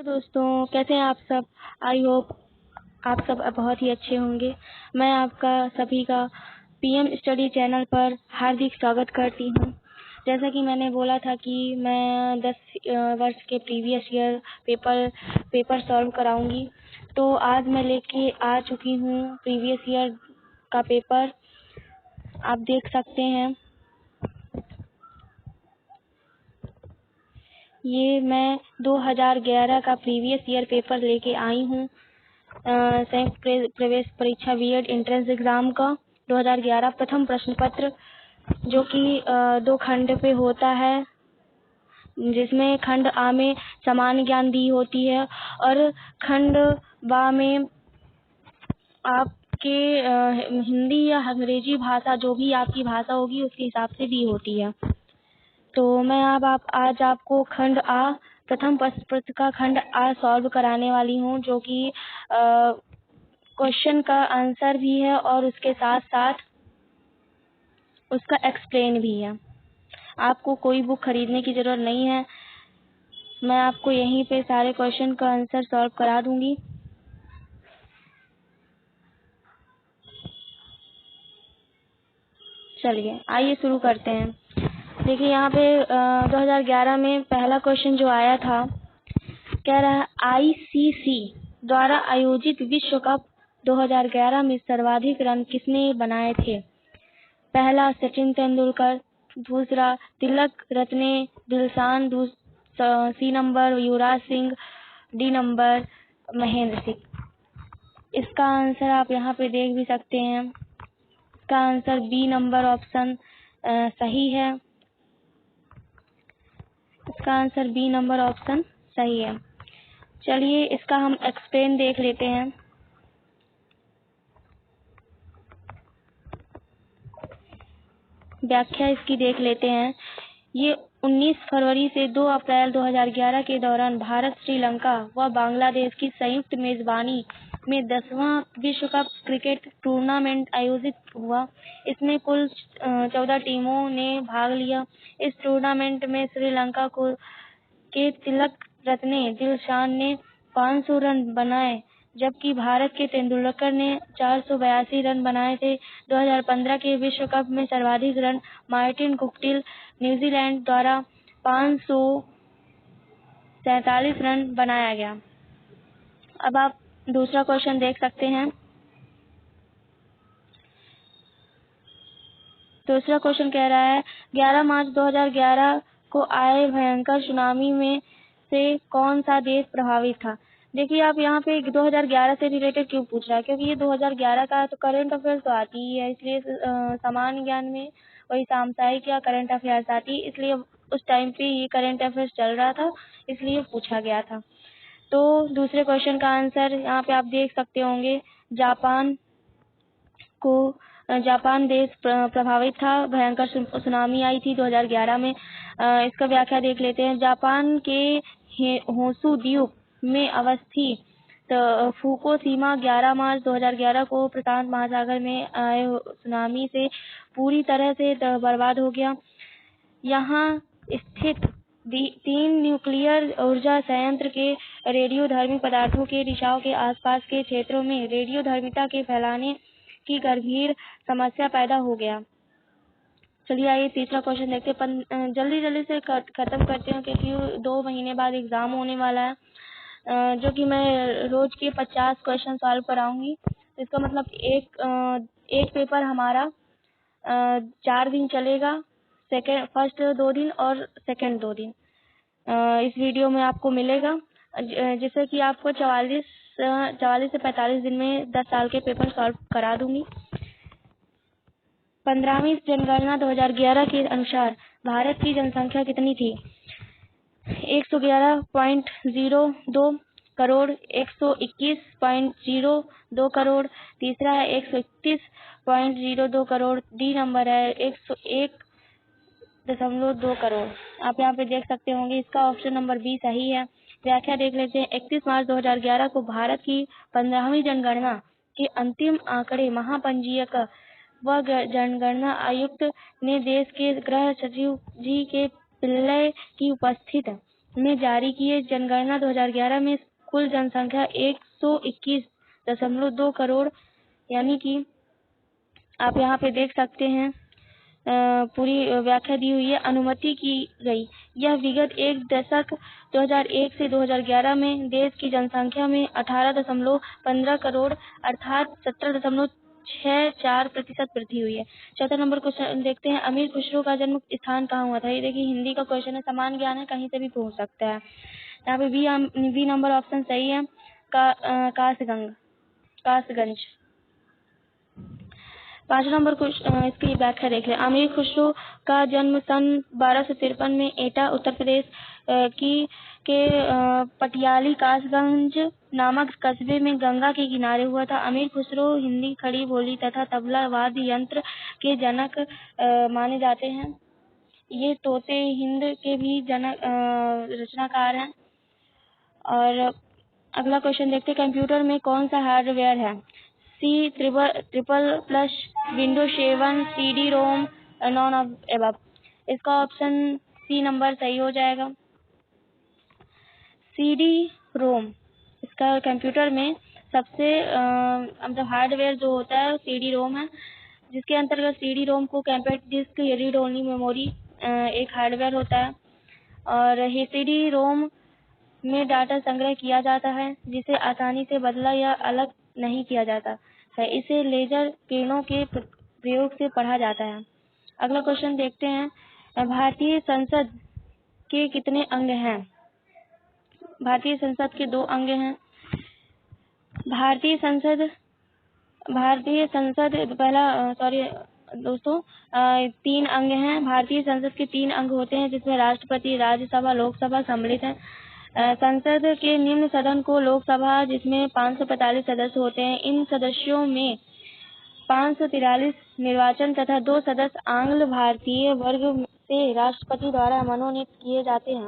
तो दोस्तों, कैसे हैं आप सब। आई होप आप सब बहुत ही अच्छे होंगे। मैं आपका सभी का पीएम स्टडी चैनल पर हार्दिक स्वागत करती हूं। जैसा कि मैंने बोला था कि मैं 10 वर्ष के प्रीवियस ईयर पेपर सॉल्व कराऊंगी, तो आज मैं लेके आ चुकी हूं प्रीवियस ईयर का पेपर। आप देख सकते हैं, ये मैं 2011 का प्रीवियस ईयर पेपर लेके आई हूँ। संयुक्त प्रवेश परीक्षा बीएड एंट्रेंस एग्जाम का 2011 प्रथम प्रश्न पत्र, जो कि 2 खंड पे होता है, जिसमें खंड आ में सामान्य ज्ञान दी होती है और खंड बा में आपके हिंदी या अंग्रेजी भाषा, जो भी आपकी भाषा होगी उसके हिसाब से दी होती है। तो मैं अब आज आपको खंड आ, प्रथम प्रश्न पत्र का खंड आ सॉल्व कराने वाली हूँ, जो कि क्वेश्चन का आंसर भी है और उसके साथ साथ उसका एक्सप्लेन भी है। आपको कोई बुक खरीदने की जरूरत नहीं है, मैं आपको यहीं पे सारे क्वेश्चन का आंसर सॉल्व करा दूंगी। चलिए आइए शुरू करते हैं। देखिए यहाँ पे 2011 में पहला क्वेश्चन जो आया था, कह रहा है आईसीसी द्वारा आयोजित विश्व कप 2011 में सर्वाधिक रन किसने बनाए थे। पहला सचिन तेंदुलकर, दूसरा तिलक रत्ने दिलशान, सी number Yuvraj Singh, D number Mahendra Singh. इसका आंसर आप यहाँ पे देख भी सकते हैं। इसका आंसर बी नंबर ऑप्शन सही है। इसका आंसर बी नंबर ऑप्शन सही है। चलिए इसका हम एक्सप्लेन देख लेते हैं। व्याख्या इसकी देख लेते हैं। ये 19 फरवरी से 2 अप्रैल 2011 के दौरान भारत, श्रीलंका व बांग्लादेश की संयुक्त मेजबानी में 10वां विश्व कप क्रिकेट टूर्नामेंट आयोजित हुआ। इसमें कुल 14 टीमों ने भाग लिया। इस टूर्नामेंट में श्रीलंका के तिलक रत्ने दिलशान ने 500 रन बनाए, जबकि भारत के तेंदुलकर ने 482 रन बनाए थे। 2015 के विश्व कप में सर्वाधिक रन मार्टिन गुप्टिल न्यूजीलैंड द्वारा 547 रन बनाया गया। अब आप दूसरा क्वेश्चन देख सकते हैं। दूसरा क्वेश्चन कह रहा है 11 मार्च 2011 को आए भयंकर सुनामी में से कौन सा देश प्रभावित था। देखिए आप यहाँ पे 2011 से रिलेटेड क्यों पूछ रहा है, क्योंकि ये 2011 का तो करंट अफेयर्स तो आती ही है, इसलिए सामान्य ज्ञान में वही साप्ताहिक या करंट अफेयर्स आती है, इसलिए उस टाइम पे ये करंट अफेयर्स चल रहा था, इसलिए पूछा गया था। तो दूसरे क्वेश्चन का आंसर यहाँ पे आप देख सकते होंगे। जापान देश प्रभावित था, भयंकर सुनामी आई थी 2011 में। इसका व्याख्या देख लेते हैं। जापान के होंशु द्वीप में अवस्थित फुकुशिमा 11 मार्च 2011 को प्रशांत महासागर में आए सुनामी से पूरी तरह से बर्बाद हो गया। यहाँ स्थित 3 न्यूक्लियर ऊर्जा संयंत्र के रेडियोधर्मी पदार्थों के रिसाव के आसपास के क्षेत्रों में रेडियोधर्मिता के फैलाने की गंभीर समस्या पैदा हो गया। चलिए आइए तीसरा क्वेश्चन देखते हैं। जल्दी से खत्म करते हैं, क्योंकि 2 महीने बाद एग्जाम होने वाला है, जो कि मैं रोज के 50 क्वेश्चन सॉल्व कराऊंगी। इसका मतलब एक पेपर हमारा 4 दिन चलेगा, फर्स्ट 2 दिन और सेकंड 2 दिन इस वीडियो में आपको मिलेगा, जिससे कि आपको 44 से 45 दिन में 10 साल के पेपर सॉल्व करा दूंगी। 15वीं जनगणना 2011 के अनुसार भारत की जनसंख्या कितनी थी। 111.02 करोड़, 121.02 करोड़, तीसरा है 131.02 करोड़, डी नंबर है 101.2 करोड़। आप यहाँ पे देख सकते होंगे, इसका ऑप्शन नंबर बी सही है। व्याख्या देख लेते हैं। 31 मार्च 2011 को भारत की 15वीं जनगणना के अंतिम आंकड़े महापंजीयक व जनगणना आयुक्त ने देश के गृह सचिव जी के पिल्लई की उपस्थित में जारी किए जनगणना 2011 में कुल जनसंख्या 121.2 करोड़, यानी कि आप यहाँ पे देख सकते हैं पूरी व्याख्या दी हुई है। अनुमति की गई यह विगत एक दशक 2001 से 2011 में देश की जनसंख्या में 18.15 करोड़ अर्थात 17.64% वृद्धि हुई है। चौथा नंबर क्वेश्चन देखते हैं, अमीर खुसरो का जन्म स्थान कहाँ हुआ था। ये देखिए हिंदी का क्वेश्चन है, समान ज्ञान है, कहीं से भी पूछ सकता है। यहाँ पे बी नंबर ऑप्शन सही है, कासगंज। 5 नंबर इसकी व्याख्या देख ले। अमीर खुसरो का जन्म सन 1253 में एटा उत्तर प्रदेश के पटियाली कासगंज नामक कस्बे में गंगा के किनारे हुआ था। अमीर खुसरो हिंदी खड़ी बोली तथा तबला वाद्य यंत्र के जनक माने जाते हैं। ये तोते हिंद के भी रचनाकार हैं। और अगला क्वेश्चन देखते हैं, कंप्यूटर में कौन सा हार्डवेयर है। C++, Windows 7, CD ROM, none of above. इसका ऑप्शन सी नंबर सही हो जाएगा। CD रोम इसका कंप्यूटर में सबसे मतलब हार्डवेयर जो होता है CD रोम है, जिसके अंतर्गत CD रोम को कॉम्पैक्ट डिस्क या रीड ओनली मेमोरी एक हार्डवेयर होता है। और ये CD रोम में डाटा संग्रह किया जाता है, जिसे आसानी से बदला या अलग नहीं किया जाता है। इसे लेजर किरणों के प्रयोग से पढ़ा जाता है। अगला क्वेश्चन देखते हैं, भारतीय संसद के कितने अंग हैं। भारतीय संसद के 2 अंग हैं। भारतीय संसद पहला दोस्तों 3 अंग हैं। भारतीय संसद के 3 अंग होते हैं, जिसमें राष्ट्रपति, राज्यसभा, लोकसभा सम्मिलित है। संसद के निम्न सदन को लोकसभा, जिसमें 545 सदस्य होते हैं। इन सदस्यों में 543 निर्वाचन तथा 2 सदस्य आंग्ल भारतीय वर्ग से राष्ट्रपति द्वारा मनोनीत किए जाते हैं।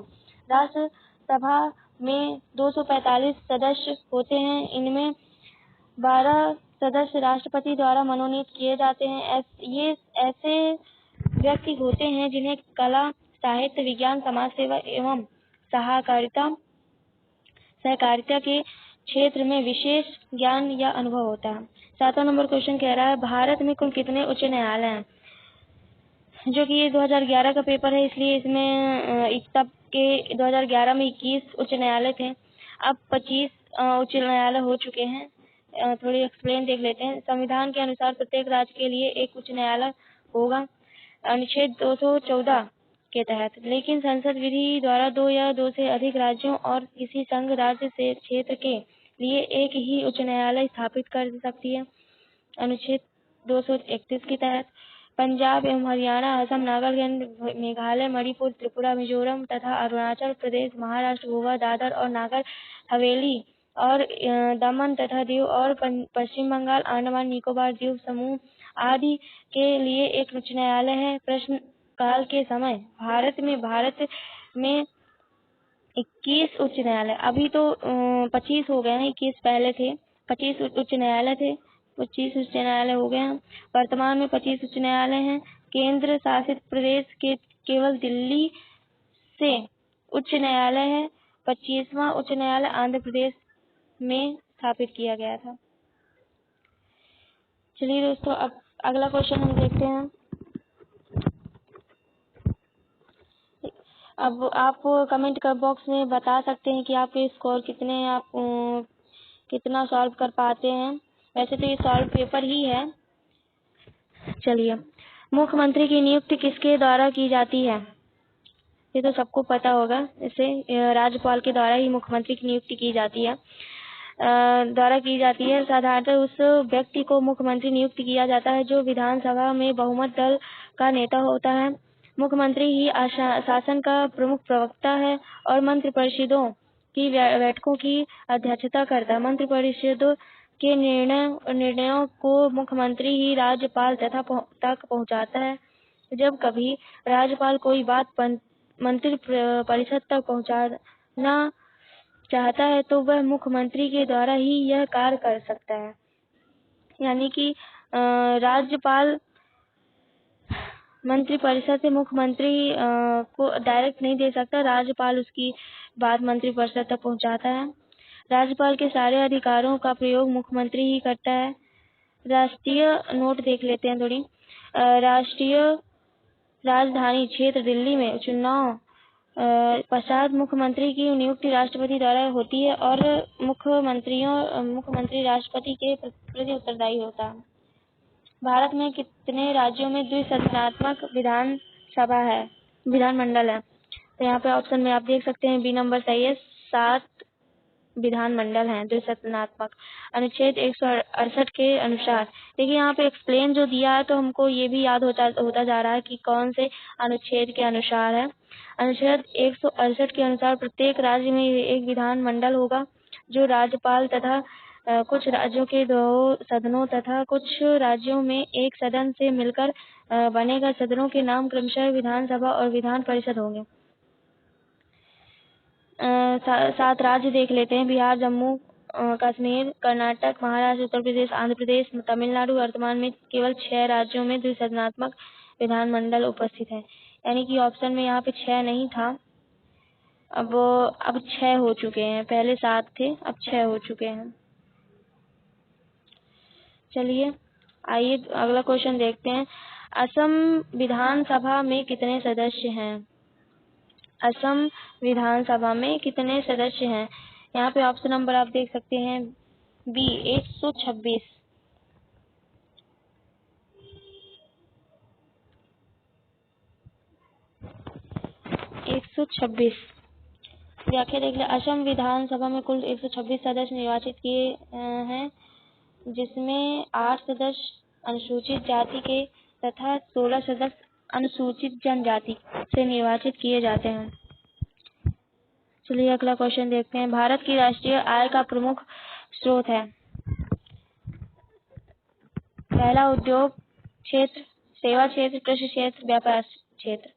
राज्यसभा में 245 सदस्य होते हैं। इनमें 12 सदस्य राष्ट्रपति द्वारा मनोनीत किए जाते हैं। ये ऐसे व्यक्ति होते हैं जिन्हें कला, साहित्य, विज्ञान, समाज सेवा एवं सहकारिता के क्षेत्र में विशेष ज्ञान या अनुभव होता है। 7वां नंबर क्वेश्चन कह रहा है, भारत में कुल कितने उच्च न्यायालय हैं। जो कि ये 2011 का पेपर है, इसलिए इसमें तब के 2011 में 21 उच्च न्यायालय थे। अब 25 उच्च न्यायालय हो चुके हैं। थोड़ी एक्सप्लेन देख लेते हैं। संविधान के अनुसार प्रत्येक राज्य के लिए एक उच्च न्यायालय होगा अनुच्छेद 214 के तहत, लेकिन संसद विधि द्वारा 2 या 2 से अधिक राज्यों और किसी संघ राज्य से क्षेत्र के लिए एक ही उच्च न्यायालय स्थापित कर सकती है अनुच्छेद 231 के तहत। पंजाब एवं हरियाणा, असम, नागालैंड, मेघालय, मणिपुर, त्रिपुरा, मिजोरम तथा अरुणाचल प्रदेश, महाराष्ट्र, गोवा, दादर और नागर हवेली और दमन तथा दीव और पश्चिम बंगाल, अंडमान निकोबार द्वीप समूह आदि के लिए एक उच्च न्यायालय है। प्रश्न काल के समय भारत में 21 उच्च न्यायालय, अभी तो 25 हो गए हैं, 21 पहले थे। 25 उच्च न्यायालय थे, 25 उच्च न्यायालय हो गए हैं। वर्तमान में 25 उच्च न्यायालय हैं। केंद्र शासित प्रदेश के केवल दिल्ली से उच्च न्यायालय है। 25वां उच्च न्यायालय आंध्र प्रदेश में स्थापित किया गया था। चलिए दोस्तों, अब अगला क्वेश्चन हम देखते हैं। अब आप कमेंट कर बॉक्स में बता सकते हैं कि आपके स्कोर कितने हैं, आप कितना सॉल्व कर पाते हैं। वैसे तो ये सॉल्व पेपर ही है। चलिए, मुख्यमंत्री की नियुक्ति किसके द्वारा की जाती है। ये तो सबको पता होगा। इसे राज्यपाल के द्वारा ही मुख्यमंत्री की नियुक्ति की जाती है। साधारणतः उस व्यक्ति को मुख्यमंत्री नियुक्त किया जाता है जो विधानसभा में बहुमत दल का नेता होता है। मुख्यमंत्री ही शासन का प्रमुख प्रवक्ता है और मंत्रिपरिषदों की बैठकों की अध्यक्षता करता है। मंत्रिपरिषद के निर्णयों को मुख्यमंत्री ही राज्यपाल तक पहुंचाता है। जब कभी राज्यपाल कोई बात मंत्रिपरिषद तक पहुंचाना चाहता है तो वह मुख्यमंत्री के द्वारा ही यह कार्य कर सकता है। यानी कि राज्यपाल मंत्रिपरिषद से मुख्यमंत्री को डायरेक्ट नहीं दे सकता, राज्यपाल उसकी बात मंत्रिपरिषद तक पहुंचाता है। राज्यपाल के सारे अधिकारों का प्रयोग मुख्यमंत्री ही करता है। राष्ट्रीय नोट देख लेते हैं थोड़ी। राष्ट्रीय राजधानी क्षेत्र दिल्ली में चुनाव पश्चात मुख्यमंत्री की नियुक्ति राष्ट्रपति द्वारा होती है और मुख्यमंत्री राष्ट्रपति के प्रति उत्तरदायी होता है। भारत में कितने राज्यों में द्विसदनात्मक विधानमंडल है? तो यहाँ पे ऑप्शन में आप देख सकते हैं बी नंबर सही है, 7 विधानमंडल हैं द्विसदनात्मक। अनुच्छेद 168 के अनुसार देखिए यहाँ पे एक्सप्लेन जो दिया है तो हमको ये भी याद होता जा रहा है कि कौन से अनुच्छेद के अनुसार है। अनुच्छेद 168 के अनुसार प्रत्येक राज्य में एक विधानमंडल होगा जो राज्यपाल तथा कुछ राज्यों के 2 सदनों तथा कुछ राज्यों में एक सदन से मिलकर बनेगा। सदनों के नाम क्रमशः विधानसभा और विधान परिषद होंगे। 7 राज्य देख लेते हैं, बिहार, जम्मू कश्मीर, कर्नाटक, महाराष्ट्र, उत्तर प्रदेश, आंध्र प्रदेश, तमिलनाडु। वर्तमान में केवल 6 राज्यों में द्विसदनात्मक विधानमंडल उपस्थित है, यानी कि ऑप्शन में यहाँ पे 6 नहीं था, अब 6 हो चुके हैं। पहले 7 थे, अब 6 हो चुके हैं। चलिए आइए अगला क्वेश्चन देखते हैं। असम विधानसभा में कितने सदस्य हैं? असम विधानसभा में कितने सदस्य हैं? यहाँ पे ऑप्शन नंबर आप देख सकते हैं बी 126। व्याख्या देख ले। असम विधानसभा में कुल 126 सदस्य निर्वाचित किए हैं, जिसमें 8 सदस्य अनुसूचित जाति के तथा 16 सदस्य अनुसूचित जनजाति से निर्वाचित किए जाते हैं। चलिए अगला क्वेश्चन देखते हैं। भारत की राष्ट्रीय आय का प्रमुख स्रोत है? पहला उद्योग क्षेत्र, सेवा क्षेत्र, कृषि क्षेत्र, व्यापार क्षेत्र।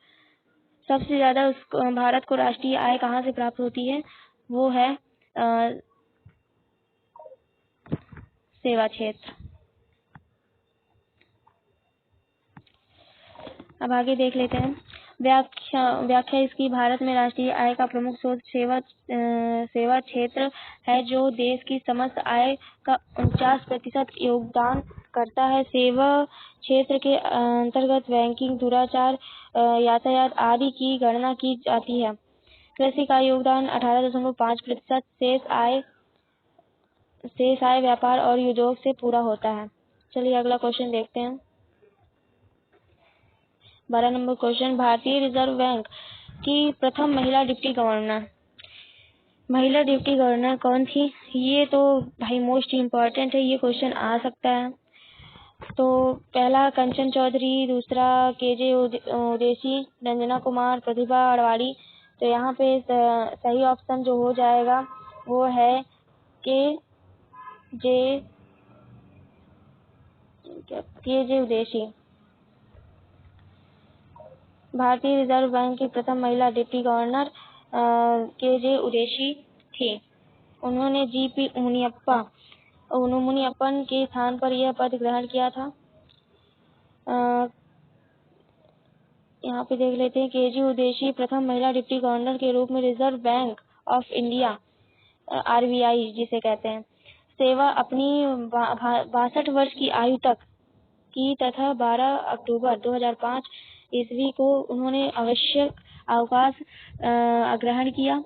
सबसे ज्यादा भारत को राष्ट्रीय आय कहाँ से प्राप्त होती है? वो है सेवा क्षेत्र। अब आगे देख लेते हैं व्याख्या इसकी। भारत में राष्ट्रीय आय का प्रमुख स्रोत सेवा क्षेत्र है, जो देश की समस्त आय का 49% योगदान करता है। सेवा क्षेत्र के अंतर्गत बैंकिंग, दूराचार, यातायात आदि की गणना की जाती है। कृषि का योगदान 18.5%। शेष आय व्यापार और उद्योग से पूरा होता है। चलिए अगला क्वेश्चन देखते हैं। 12 नंबर क्वेश्चन। भारतीय रिजर्व बैंक की प्रथम महिला डिप्टी गवर्नर कौन थी? ये तो भाई मोस्ट इम्पोर्टेंट है, ये क्वेश्चन आ सकता है। तो पहला कंचन चौधरी, दूसरा केजे उदेसी, रंजना कुमार, प्रतिभा अडवाणी। तो यहाँ पे सही ऑप्शन जो हो जाएगा वो है केजे उदेसी। भारतीय रिजर्व बैंक की प्रथम महिला डिप्टी गवर्नर केजे उदेसी थी। उन्होंने जीपी मुनियप्पन के स्थान पर यह पद ग्रहण किया था। यहाँ पे देख लेते हैं। केजे उदेसी प्रथम महिला डिप्टी गवर्नर के रूप में reserve bank of India RBI जिसे कहते हैं सेवा अपनी 62 वर्ष की आयु तक की तथा 12 अक्टूबर 2005 ईस्वी को उन्होंने आवश्यक अवकाश ग्रहण किया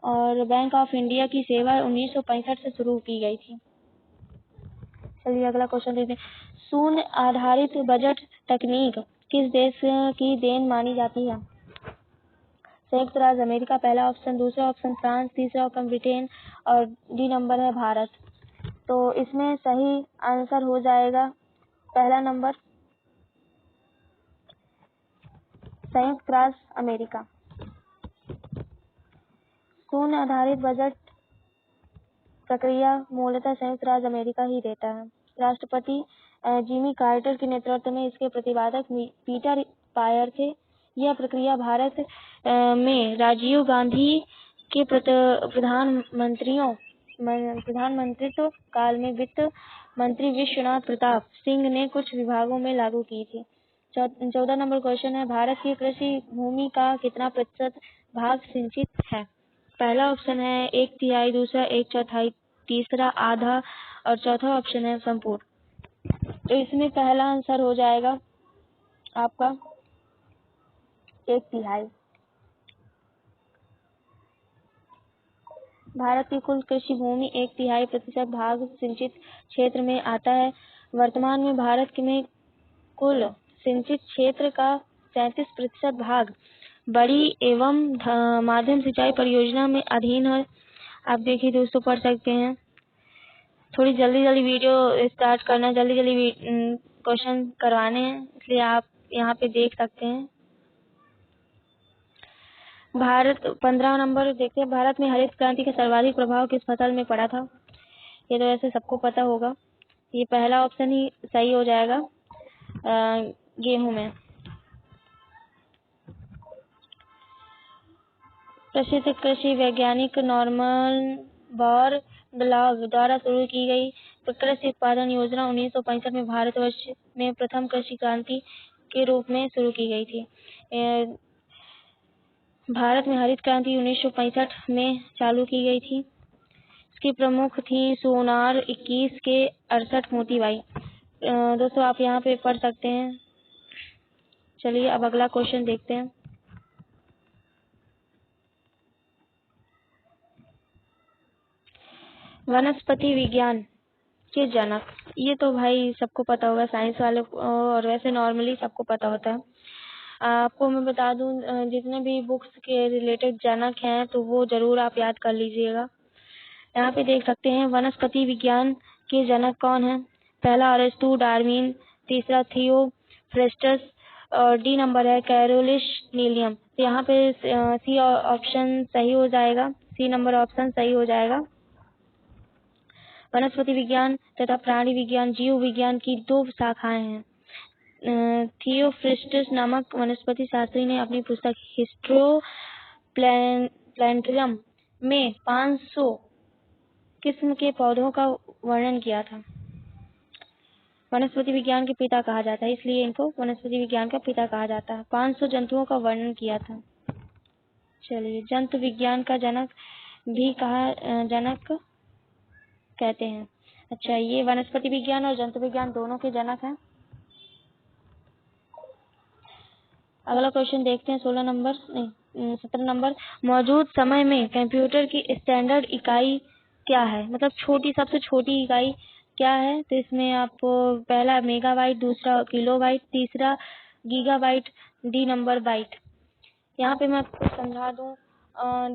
और बैंक ऑफ इंडिया की सेवा 1965 से शुरू की गई थी। चलिए अगला क्वेश्चन देखते हैं। शून्य आधारित बजट तकनीक किस देश की देन मानी जाती है? संयुक्त राज्य अमेरिका पहला ऑप्शन, दूसरा ऑप्शन फ्रांस, तीसरा ऑप्शन ब्रिटेन और डी नंबर है भारत। तो इसमें सही आंसर हो जाएगा पहला नंबर, संयुक्त राज्य अमेरिका। शून्य आधारित बजट प्रक्रिया मूलतः संयुक्त राज्य अमेरिका ही देता है। राष्ट्रपति जिमी कार्टर के नेतृत्व में इसके प्रतिपादक पीटर पायर थे। यह प्रक्रिया भारत में राजीव गांधी के प्रधानमंत्रित्व काल में वित्त मंत्री विश्वनाथ प्रताप सिंह ने कुछ विभागों में लागू की थी। 14 नंबर क्वेश्चन है, भारत की कृषि भूमि का कितना प्रतिशत भाग सिंचित है? पहला ऑप्शन है 1/3, दूसरा 1/4, तीसरा आधा और चौथा ऑप्शन है संपूर्ण। तो इसमें पहला आंसर हो जाएगा आपका 1/3। भारत की कुल कृषि भूमि 1/3% भाग सिंचित क्षेत्र में आता है। वर्तमान में भारत में कुल सिंचित क्षेत्र का 37% भाग बड़ी एवं माध्यम सिंचाई परियोजना में अधीन है। आप देखिए दोस्तों, पढ़ सकते हैं। थोड़ी जल्दी जल्दी वीडियो स्टार्ट करना, जल्दी जल्दी क्वेश्चन करवाने हैं, इसलिए आप यहाँ पे देख सकते हैं। भारत 15 नंबर देखते हैं, भारत में हरित क्रांति का सर्वाधिक प्रभाव किस फसल में पड़ा था? ये तो ऐसे सबको पता होगा, ये पहला ऑप्शन ही सही हो जाएगा, गेहूं में। प्रसिद्ध कृषि वैज्ञानिक नॉर्मन बोरलॉग द्वारा शुरू की गई कृषि उत्पादन योजना 1965 में भारतवर्ष में प्रथम कृषि क्रांति के रूप में शुरू की गई थी। भारत में हरित क्रांति 1965 में चालू की गई थी। इसकी प्रमुख थी सोनार 21 के 68 मोतीबाई। दोस्तों आप यहाँ पे पढ़ सकते हैं। चलिए अब अगला क्वेश्चन देखते हैं। वनस्पति विज्ञान के जनक, ये तो भाई सबको पता होगा, साइंस वाले और वैसे नॉर्मली सबको पता होता है। आपको मैं बता दूं, जितने भी बुक्स के रिलेटेड जनक हैं तो वो जरूर आप याद कर लीजिएगा। यहाँ पे देख सकते हैं वनस्पति विज्ञान के जनक कौन है। पहला अरिस्टो, डार्विन, तीसरा थियोफ्रेस्टस और डी नंबर है कैरोलिस नीलियम। तो यहाँ पे सी ऑप्शन सही हो जाएगा, सी नंबर ऑप्शन सही हो जाएगा। वनस्पति विज्ञान तथा प्राणी विज्ञान, जीव विज्ञान की 2 शाखाएं हैं। थियोफ्रेस्टस नामक वनस्पति शास्त्री ने अपनी पुस्तक हिस्टोप्लैंटम में 500 किस्म के पौधों का वर्णन किया था। वनस्पति विज्ञान के पिता कहा जाता है, इसलिए इनको वनस्पति विज्ञान का पिता कहा जाता है। 500 जंतुओं का वर्णन किया था। चलिए, जंतु विज्ञान का जनक भी जनक कहते हैं। अच्छा, ये वनस्पति विज्ञान और जंतु विज्ञान दोनों के जनक हैं। अगला क्वेश्चन देखते हैं। 17 नंबर, मौजूद समय में कंप्यूटर की स्टैंडर्ड इकाई क्या है? मतलब सबसे छोटी इकाई क्या है? तो इसमें आपको पहला मेगाबाइट, दूसरा किलोबाइट, तीसरा गीगाबाइट, डी नंबर बाइट। यहाँ पे मैं आपको समझा दूं,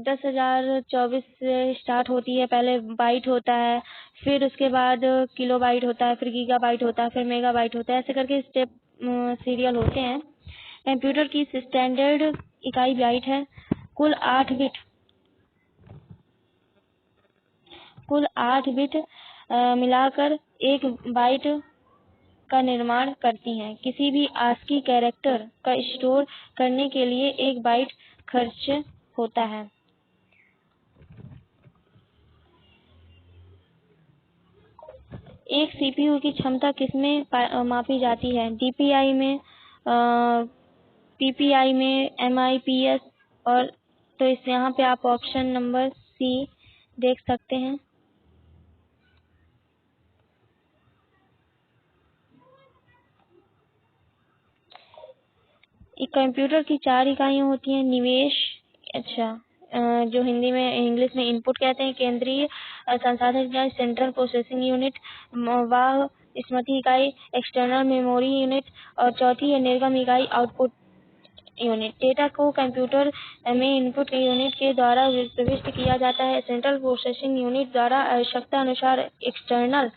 10,024 से स्टार्ट होती है। पहले बाइट होता है, फिर उसके बाद किलोबाइट होता है, फिर गीगाबाइट होता है, फिर मेगाबाइट होता है, ऐसे करके स्टेप सीरियल होते हैं। कंप्यूटर की स्टैंडर्ड इकाई बाइट है। कुल 8 बिट मिलाकर एक बाइट का निर्माण करती हैं। किसी भी ASCII कैरेक्टर का स्टोर करने के लिए 1 बाइट खर्च होता है। एक CPU की क्षमता किसमें मापी जाती है? DPI में, PPI में, MIPS और तो इस यहाँ पे आप ऑप्शन नंबर सी देख सकते हैं। एक कंप्यूटर की 4 इकाइयाँ होती हैं। निवेश, जो हिंदी में इंग्लिश में इनपुट कहते हैं, केंद्रीय संसाधन इकाई सेंट्रल प्रोसेसिंग यूनिट, वाह स्मृति इकाई एक्सटर्नल मेमोरी यूनिट और चौथी है निर्गम इकाई आउटपुट यूनिट। डेटा को कंप्यूटर में इनपुट यूनिट के द्वारा प्रविष्ट किया जाता है। सेंट्रल प्रोसेसिंग यूनिट द्वारा आवश्यकता अनुसार एक्सटर्नल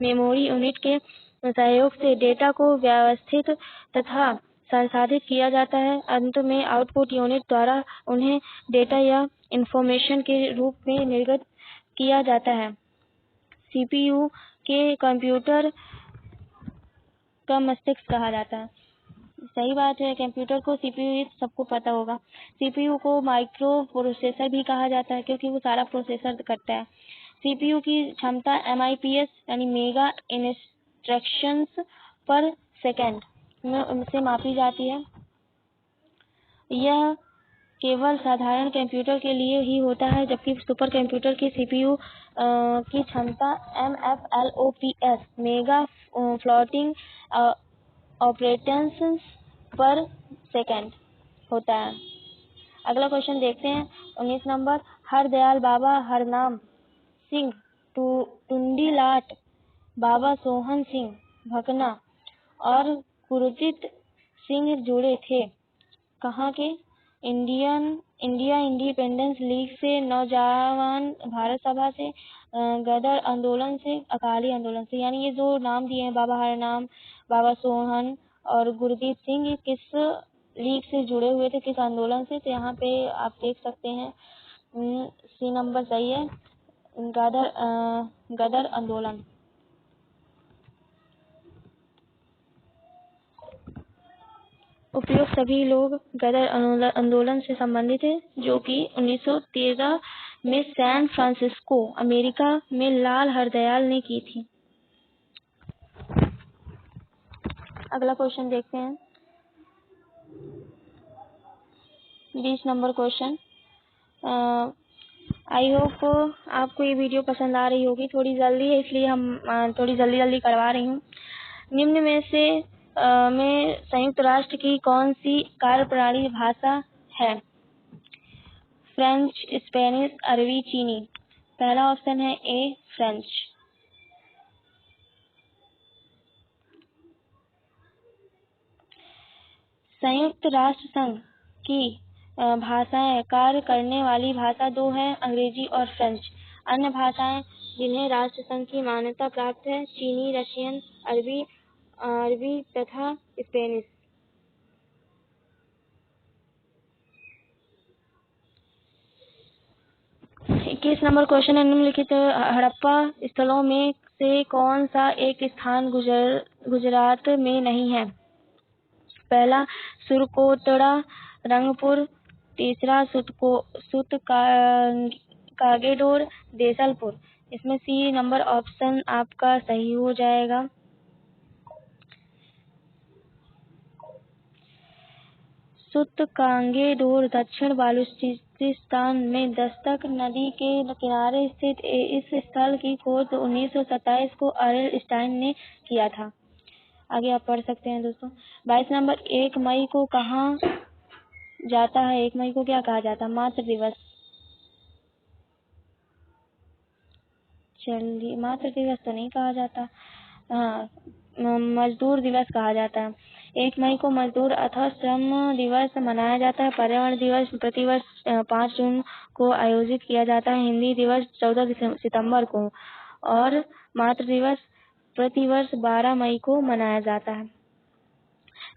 मेमोरी यूनिट के सहयोग से डेटा को व्यवस्थित तथा संसाधित किया जाता है। अंत में आउटपुट यूनिट द्वारा उन्हें डेटा या इंफॉर्मेशन के रूप में निर्गत किया जाता है। CPU के कंप्यूटर का मस्तिष्क कहा जाता है। सही बात है, कंप्यूटर को CPU सबको पता होगा। CPU को माइक्रो प्रोसेसर भी कहा जाता है क्योंकि वो सारा प्रोसेसर करता है। CPU की क्षमता MIPS यानी मेगा इंस्ट्रक्शंस पर सेकेंड से मापी जाती है। यह केवल साधारण कंप्यूटर के लिए ही होता है, जबकि सुपर कंप्यूटर की CPU की क्षमता MFLOPS मेगा फ्लोटिंग ऑपरेशंस पर सेकंड होता है। अगला क्वेश्चन देखते हैं 19 नंबर। हरदयाल बाबा हरनाम सिंह टुंडीलाट, बाबा सोहन सिंह भकना और गुरजीत सिंह जुड़े थे कहाँ के? इंडिया इंडिपेंडेंस लीग से, नौजवान भारत सभा से, गदर आंदोलन से, अकाली आंदोलन से। यानी ये जो नाम दिए हैं बाबा हरनाम, बाबा सोहन और गुरजीत सिंह, ये किस लीग से जुड़े हुए थे, किस आंदोलन से? तो यहाँ पे आप देख सकते हैं सी नंबर सही है, गदर आंदोलन। उपयुक्त सभी लोग गदर आंदोलन से संबंधित है, जो कि 1913 में सैन फ्रांसिस्को अमेरिका में लाल हरदयाल ने की थी। अगला क्वेश्चन देखते हैं 20 नंबर क्वेश्चन। आई होप आपको ये वीडियो पसंद आ रही होगी। थोड़ी जल्दी है, इसलिए हम थोड़ी जल्दी करवा रही हूँ। निम्न में से में संयुक्त राष्ट्र की कौन सी कार्यप्रणाली भाषा है? फ्रेंच, स्पेनिश, अरबी, चीनी। पहला ऑप्शन है ए फ्रेंच। संयुक्त राष्ट्र संघ की भाषाएं कार्य करने वाली भाषा दो है, अंग्रेजी और फ्रेंच। अन्य भाषाएं जिन्हें राष्ट्र संघ की मान्यता प्राप्त है चीनी, रशियन, अरबी तथा स्पेनिश। 21 नंबर क्वेश्चन है। निम्नलिखित हड़प्पा स्थलों में से कौन सा एक स्थान गुजरात में नहीं है? पहला सुरकोटड़ा रंगपुर, तीसरा कागेडोर देसलपुर। इसमें सी नंबर ऑप्शन आपका सही हो जाएगा। कांगेडोर दक्षिण बालूचिस्तान में दस्तक नदी के किनारे स्थित इस स्थल की खोज 1927 को अरल स्टाइन ने किया था। आगे आप पढ़ सकते हैं दोस्तों। 22 नंबर। 1 मई को कहा जाता है? 1 मई को क्या कहा जाता है? मातृ दिवस। चलिए, मातृ दिवस तो नहीं कहा जाता, हाँ मजदूर दिवस कहा जाता है। 1 मई को मजदूर अथवा श्रम दिवस मनाया जाता है। पर्यावरण दिवस प्रतिवर्ष 5 जून को आयोजित किया जाता है। हिंदी दिवस 14 सितंबर को और मातृ दिवस प्रतिवर्ष 12 मई को मनाया जाता है।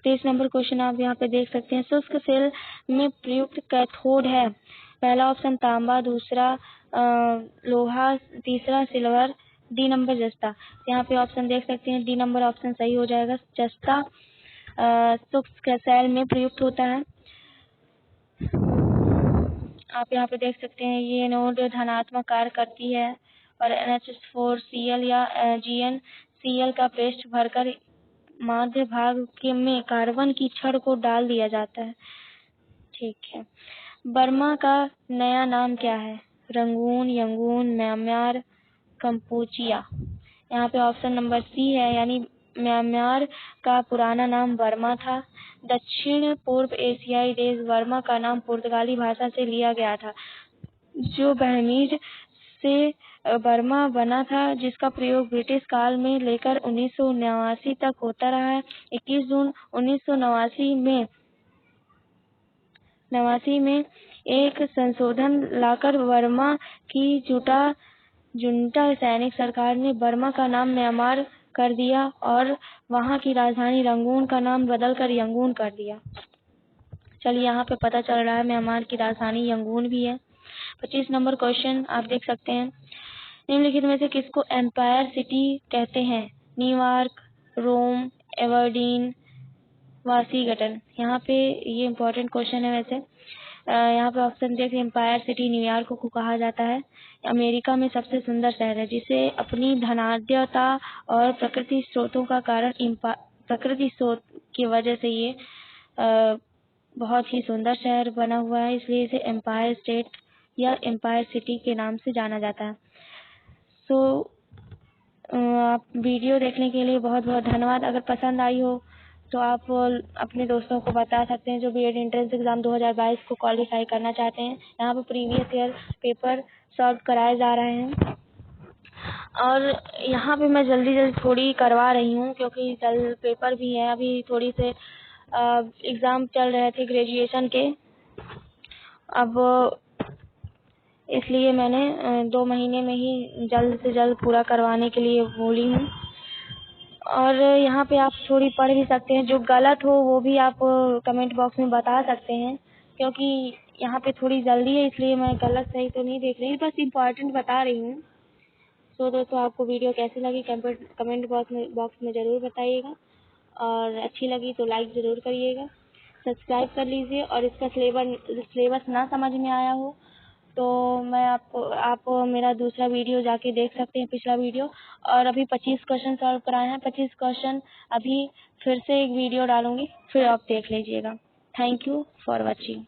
23 नंबर क्वेश्चन आप यहाँ पे देख सकते हैं। शुष्क सेल में प्रयुक्त कैथोड है? पहला ऑप्शन तांबा, दूसरा लोहा, तीसरा सिल्वर, डी नंबर जस्ता। यहाँ पे ऑप्शन देख सकते हैं, डी नंबर ऑप्शन सही हो जाएगा। जस्ता शुष्क सेल में प्रयुक्त होता है। आप यहाँ पे देख सकते हैं ये नोड धनात्मक कार्य करती है और NH4Cl या GnCl का पेस्ट भरकर मध्य भाग में कार्बन की छड़ को डाल दिया जाता है। ठीक है। बर्मा का नया नाम क्या है? Rangoon, Yangon, Myanmar, Kampuchea. यहाँ पे ऑप्शन नंबर सी है, यानी म्यांमार का पुराना नाम बर्मा था। दक्षिण पूर्व एशियाई देश बर्मा का नाम पुर्तगाली भाषा से लिया गया था, जो बर्मीज से बर्मा बना था, जिसका प्रयोग ब्रिटिश काल में लेकर 1989 तक होता रहा है। 21 जून 1989 में एक संशोधन लाकर बर्मा की जुंटा सैनिक सरकार ने बर्मा का नाम म्यांमार कर दिया और वहां की राजधानी रंगून का नाम बदलकर यंगून कर दिया। चलिए, यहाँ पे पता चल रहा है म्यांमार की राजधानी यंगून भी है। 25 नंबर क्वेश्चन आप देख सकते हैं। निम्नलिखित में से किसको एम्पायर सिटी कहते हैं? न्यूयॉर्क, रोम, एबरडीन, वाशिंगटन। यहाँ पे ये इम्पोर्टेंट क्वेश्चन है। वैसे यहाँ पे ऑप्शन देखिए, एम्पायर सिटी न्यूयॉर्क को कहा जाता है। अमेरिका में सबसे सुंदर शहर है, जिसे अपनी धनाढ्यता और प्रकृति स्रोतों का कारण प्रकृति स्रोत की वजह से ये बहुत ही सुंदर शहर बना हुआ है, इसलिए इसे एम्पायर स्टेट या एम्पायर सिटी के नाम से जाना जाता है। सो आप वीडियो देखने के लिए बहुत बहुत धन्यवाद। अगर पसंद आई हो तो आप अपने दोस्तों को बता सकते हैं जो बीएड एंट्रेंस एग्ज़ाम 2022 को क्वालिफाई करना चाहते हैं। यहाँ पे प्रीवियस ईयर पेपर सॉल्व कराए जा रहे हैं और यहाँ पे मैं जल्दी थोड़ी करवा रही हूँ क्योंकि कल पेपर भी है। अभी थोड़ी से एग्ज़ाम चल रहे थे ग्रेजुएशन के, अब इसलिए मैंने 2 महीने में ही जल्द से जल्द पूरा करवाने के लिए बोली हूँ। और यहाँ पे आप थोड़ी पढ़ भी सकते हैं, जो गलत हो वो भी आप कमेंट बॉक्स में बता सकते हैं, क्योंकि यहाँ पे थोड़ी जल्दी है इसलिए मैं गलत सही तो नहीं देख रही, बस इम्पोर्टेंट बता रही हूँ। सो दोस्तों, आपको वीडियो कैसी लगी कमेंट बॉक्स में ज़रूर बताइएगा, और अच्छी लगी तो लाइक ज़रूर करिएगा, सब्सक्राइब कर लीजिए। और इसका सिलेबस ना समझ में आया हो तो मैं आप मेरा दूसरा वीडियो जाके देख सकते हैं, पिछला वीडियो। और अभी 25 क्वेश्चन सॉल्व कराए हैं, 25 क्वेश्चन अभी फिर से एक वीडियो डालूंगी, फिर आप देख लीजिएगा। Thank you for watching.